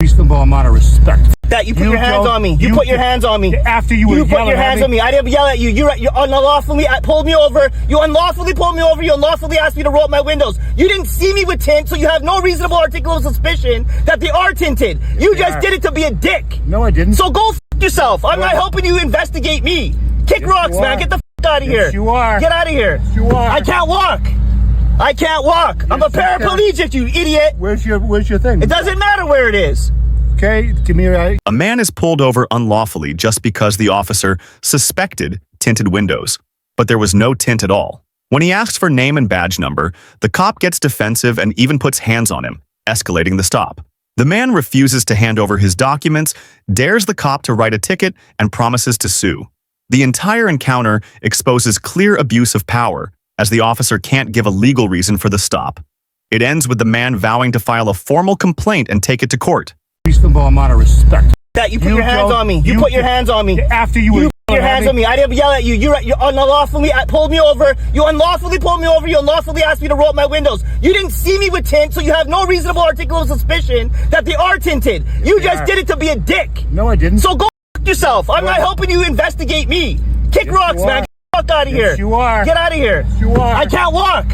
Reasonable amount of respect. That you put your hands on me. You put your hands on me. After you were put your hands on me. I didn't yell at you. You unlawfully pulled me over. You unlawfully pulled me over. You unlawfully asked me to roll up my windows. You didn't see me with tint, so you have no reasonable articulable suspicion that they are tinted. You just did it to be a dick. No, I didn't. So go f yourself. I'm not helping you investigate me. Kick rocks, man. Get the f out of here. Yes, you are. Get out of here. Yes, you are. I can't walk. I can't walk. I'm a paraplegic, you idiot. Where's your thing? It doesn't matter where it is. Okay, give me your ID. A man is pulled over unlawfully just because the officer suspected tinted windows, but there was no tint at all. When he asks for name and badge number, the cop gets defensive and even puts hands on him, escalating the stop. The man refuses to hand over his documents, dares the cop to write a ticket, and promises to sue. The entire encounter exposes clear abuse of power, as the officer can't give a legal reason for the stop. It ends with the man vowing to file a formal complaint and take it to court. Reasonable amount of respect. That you put your hands on me. You put your hands on me. After you were put your hands on me. I didn't yell at you. You unlawfully pulled me over. You unlawfully pulled me over. You unlawfully asked me to roll up my windows. You didn't see me with tint, so you have no reasonable articulable suspicion that they are tinted. You just did it to be a dick. No, I didn't. So go f yourself. I'm not helping you investigate me. Kick rocks, man. Get the fuck out of here. You are. Get out of here. Yes, you are. I can't walk.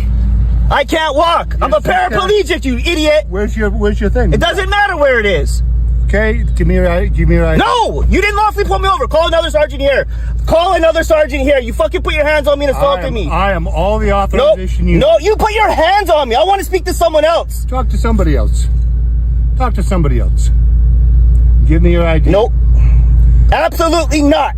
I can't walk. I'm a paraplegic, you idiot. Where's your thing? It doesn't matter where it is. Okay, give me your ID. No, you didn't lawfully pull me over. Call another sergeant here. Call another sergeant here. You fucking put your hands on me and assaulted me. I am all the authorization you. No, you put your hands on me. I want to speak to someone else. Talk to somebody else. Talk to somebody else. Give me your ID. Nope. Absolutely not.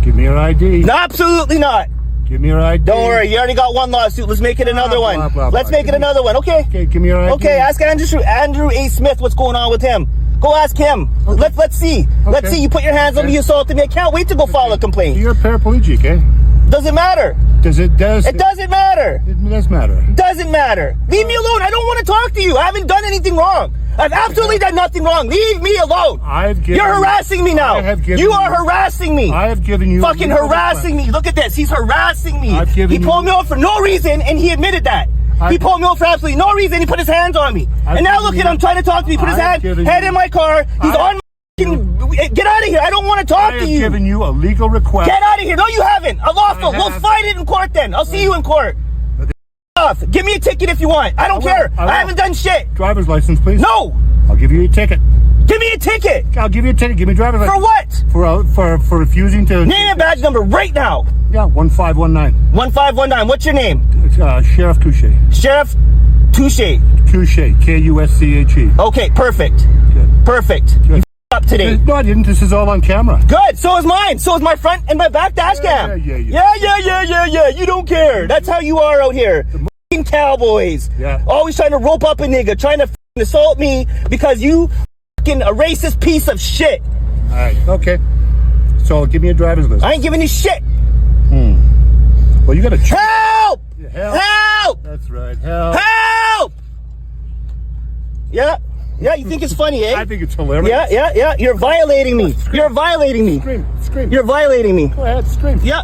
Give me your ID. No, absolutely not. Give me your ID. Don't worry, you already got one lawsuit. Let's make it another one. Let's make it another one, okay? Okay, give me your ID. Okay, ask Andrew A. Smith what's going on with him. Go ask him. Okay. Let's see. Okay. Let's see. You put your hands on me, you assaulted me. I can't wait to go file a complaint. You're a paraplegic, eh? Doesn't matter. It doesn't matter. It does matter. Doesn't matter. Leave me alone. I don't want to talk to you. I haven't done anything wrong. I've absolutely done nothing wrong. Leave me alone. You're harassing me now. You are harassing me. I have given you. Fucking harassing me. Look at this. He's harassing me. He pulled me over for no reason, and he admitted that. He pulled me over for absolutely no reason. He put his hands on me. And now look at him trying to talk to me. Put his head in my car. He's on my... Get out of here. I don't want to talk to you. I have given you a legal request. Get out of here. No, you haven't. Unlawful. We'll fight it in court then. I'll see you in court. Give me a ticket if you want. I don't care. I haven't done shit. Driver's license, please. No. I'll give you a ticket. Give me a ticket. I'll give you a ticket. Give me a driver's license. For what? For refusing to... Name and badge number right now. Yeah, 1519. 1519. What's your name? Sheriff Touche. Sheriff Touche. Touche. K-U-S-C-H-E. Okay, perfect. Good. Perfect. Good. You up today. No, I didn't. This is all on camera. Good. So is mine. So is my front and my back dash cam. Yeah. You don't care. That's how you are out here. The cowboys. Yeah. Always trying to rope up a nigga. Trying to assault me because you fucking a racist piece of shit. All right. Okay. So give me a driver's license. I ain't giving you shit. Well, you gotta... Help! Help! That's right. Help! Yeah, you think it's funny, eh? I think it's hilarious. Yeah. You're violating me. You're violating me. Scream. You're violating me. Go ahead, scream. Yeah.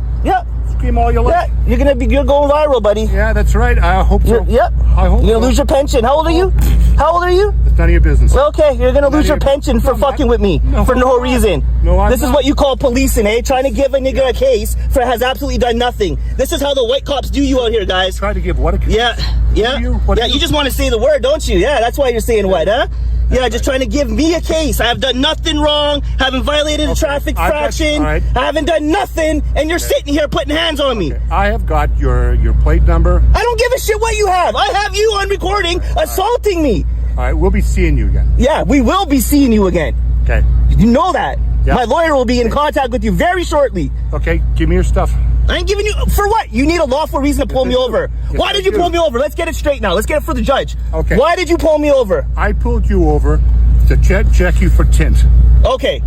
Scream all your life. Yeah, you're going viral, buddy. Yeah, that's right. I hope so. Yep. I hope you're gonna lose your pension. How old are you? It's none of your business. Well, okay, you're gonna lose your pension for fucking with me for no reason. No, I'm This is not. what you call policing, eh? Trying to give a nigga a case for has absolutely done nothing. This is how the white cops do you out here, guys. Try to give what a case? Yeah. You just want to say the word, don't you? Yeah, that's why you're saying what, huh? Yeah, just trying to give me a case. I have done nothing wrong. Haven't violated a traffic fraction. I haven't done nothing, and you're sitting here putting hands on me. I have got your plate number. I don't give a shit what you have. I have you on recording assaulting me. All right, we'll be seeing you again. Yeah, we will be seeing you again. Okay. You know that. Yeah. My lawyer will be in contact with you very shortly. Okay, give me your stuff. I ain't giving you... For what? You need a lawful reason to pull me over. Why did you pull me over? Let's get it straight now. Let's get it for the judge. Okay. Why did you pull me over? I pulled you over to check you for tint. Okay.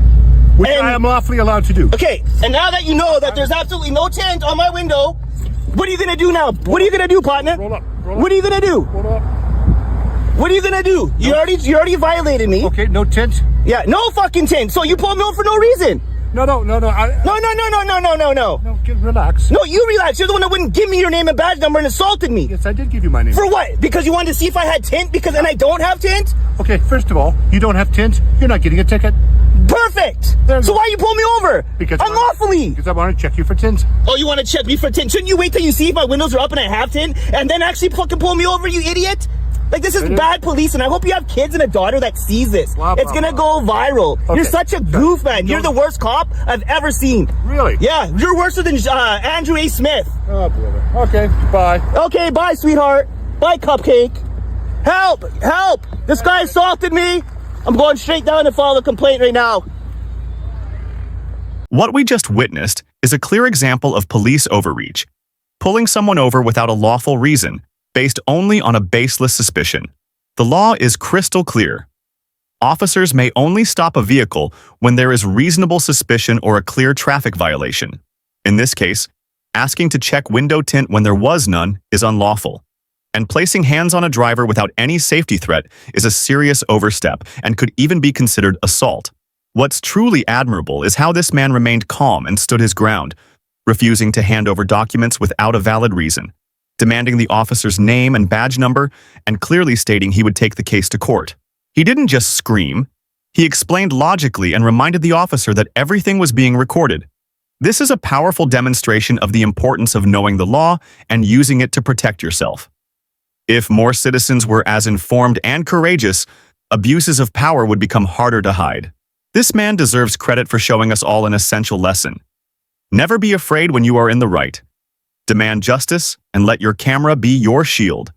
Which I am lawfully allowed to do. Okay, and now that you know that there's absolutely no tint on my window, what are you gonna do now? What are you gonna do, partner? Roll up. What are you gonna do? Roll up. What are you gonna do? You already violated me. Okay, no tint? Yeah, no fucking tint. So you pulled me over for no reason. No. No, no, Relax. No, you relax. You're the one that wouldn't give me your name and badge number and assaulted me. Yes, I did give you my name. For what? Because you wanted to see if I had tint? And I don't have tint? Okay, first of all, you don't have tint. You're not getting a ticket. Perfect. So why you pull me over? Because unlawfully. Because I want to check you for tint. Oh, you want to check me for tint? Shouldn't you wait till you see if my windows are up and I have tint and then actually fucking pull me over, you idiot? Like, this is bad police, and I hope you have kids and a daughter that sees this. It's gonna go viral. Okay. You're such a goof, man. You're the worst cop I've ever seen. Really? Yeah, you're worse than Andrew A. Smith. Oh, brother. Okay, bye. Okay, bye, sweetheart. Bye, cupcake. Help! Help! This guy assaulted me. I'm going straight down and file a complaint right now. What we just witnessed is a clear example of police overreach, pulling someone over without a lawful reason, based only on a baseless suspicion. The law is crystal clear. Officers may only stop a vehicle when there is reasonable suspicion or a clear traffic violation. In this case, asking to check window tint when there was none is unlawful. And placing hands on a driver without any safety threat is a serious overstep and could even be considered assault. What's truly admirable is how this man remained calm and stood his ground, refusing to hand over documents without a valid reason, demanding the officer's name and badge number, and clearly stating he would take the case to court. He didn't just scream. He explained logically and reminded the officer that everything was being recorded. This is a powerful demonstration of the importance of knowing the law and using it to protect yourself. If more citizens were as informed and courageous, abuses of power would become harder to hide. This man deserves credit for showing us all an essential lesson. Never be afraid when you are in the right. Demand justice and let your camera be your shield.